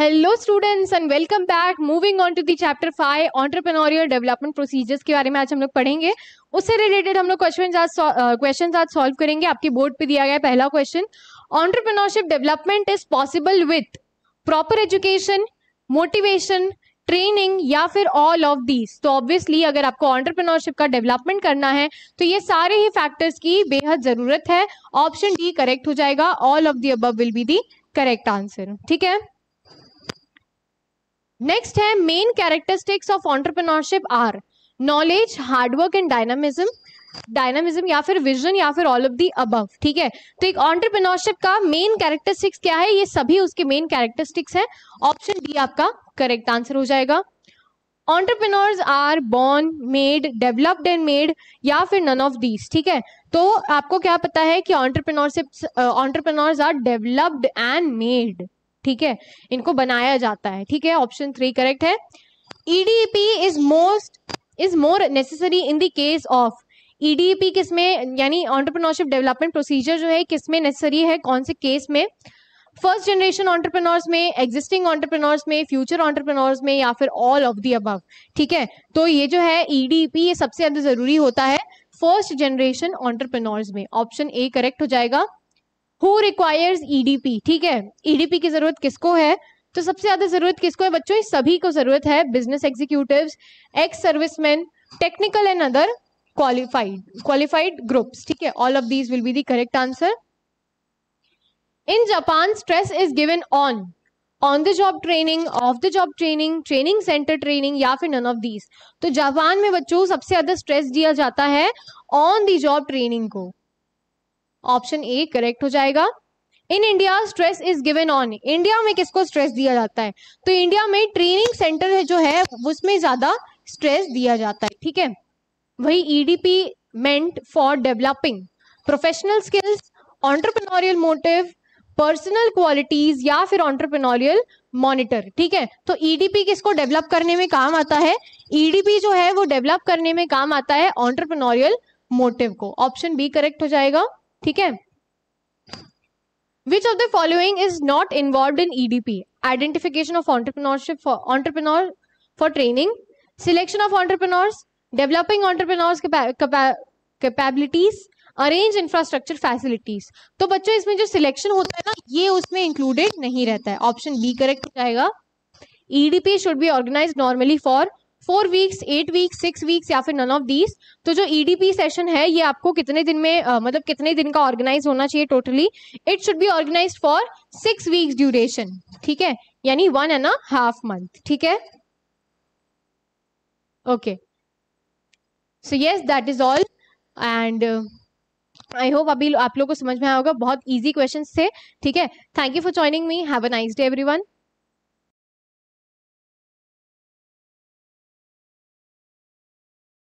Hello students and welcome back. Moving on to the chapter 5 entrepreneurial development procedures के बारे में आज हम लोग पढ़ेंगे। उससे रिलेटेड हम लोग क्वेश्चंस आज सॉल्व करेंगे। आपकी बोर्ड पे दिया गया है पहला question, entrepreneurship development is possible with proper education, motivation, training या फिर ऑल ऑफ दीज। तो ऑब्वियसली अगर आपको एंटरप्रेन्योरशिप का डेवलपमेंट करना है तो ये सारे ही फैक्टर्स की बेहद जरूरत है। ऑप्शन डी करेक्ट हो जाएगा, all of the above will be the correct answer. ठीक है, नेक्स्ट है main characteristics of entrepreneurship are knowledge, hard work and dynamism या फिर विजन या फिर ऑल ऑफ दी अबव। ठीक है, तो एक एंटरप्रेन्योरशिप का मेन कैरेक्टरिस्टिक्स क्या है, ये सभी उसके मेन कैरेक्टरिस्टिक्स हैं। ऑप्शन डी आपका करेक्ट आंसर हो जाएगा। Entrepreneurs are born, made, developed and made या फिर नन ऑफ दीज। ठीक है, तो आपको क्या पता है कि entrepreneurs are developed and made. ठीक है, इनको बनाया जाता है। ठीक है, ऑप्शन 3 करेक्ट है। EDP is more necessary in the case of. EDP किसमें, यानी एंटरप्रेन्योरशिप डेवलपमेंट प्रोसीजर जो है किसमें नेसेसरी है, कौन से केस में? फर्स्ट जनरेशन एंटरप्रेन्योर्स में, एग्जिस्टिंग एंटरप्रेन्योर्स में, फ्यूचर एंटरप्रेन्योर्स में या फिर ऑल ऑफ द अबव। ठीक है, तो ये जो है ईडीपी ये सबसे ज्यादा जरूरी होता है फर्स्ट जनरेशन एंटरप्रेन्योर्स में। ऑप्शन ए करेक्ट हो जाएगा। Who requires EDP? ठीक है, ईडीपी की जरूरत किसको है? तो सबसे ज्यादा जरूरत किसको है बच्चों? इस सभी को जरूरत है, business executives, ex serviceman, technical and other qualified groups. ठीक है, all of these will be the correct answer. In Japan stress is given on the job training, of the job training, training centre training या फिर none of these. तो Japan में बच्चों सबसे ज्यादा stress दिया जाता है ऑन द जॉब ट्रेनिंग को। ऑप्शन ए करेक्ट हो जाएगा। In India stress is given on, India में किसको स्ट्रेस दिया जाता है? तो इंडिया में ट्रेनिंग सेंटर है जो है उसमें ज्यादा स्ट्रेस दिया जाता है। ठीक है, वही EDP meant for developing professional skills, entrepreneurial motive, personal qualities या फिर एंटरप्रेन्योरियल मॉनिटर। ठीक है, तो ईडीपी किसको डेवलप करने में काम आता है? ईडीपी जो है वो डेवलप करने में काम आता है एंटरप्रेन्योरियल मोटिव को। ऑप्शन बी करेक्ट हो जाएगा। ठीक है, which of the following is not involved in EDP? Identification of entrepreneur for training, selection of entrepreneurs, developing entrepreneurs capabilities, arrange infrastructure facilities। तो बच्चों इसमें जो सिलेक्शन होता है ना ये उसमें इंक्लूडेड नहीं रहता है। ऑप्शन बी करेक्ट हो जाएगा। EDP should be organized normally for 4 weeks, 8 weeks, 6 weeks या फिर none of these। तो जो EDP सेशन है ये आपको कितने दिन में मतलब कितने दिन का ऑर्गेनाइज होना चाहिए totally? It should be organise for 6 weeks duration. ठीक है, यानी 1.5 month। ठीक है, okay, so yes that is all and I hope अभी आप लोगों को समझ में आया होगा। बहुत इजी क्वेश्चंस थे। ठीक है, thank you for joining me, have a nice day everyone.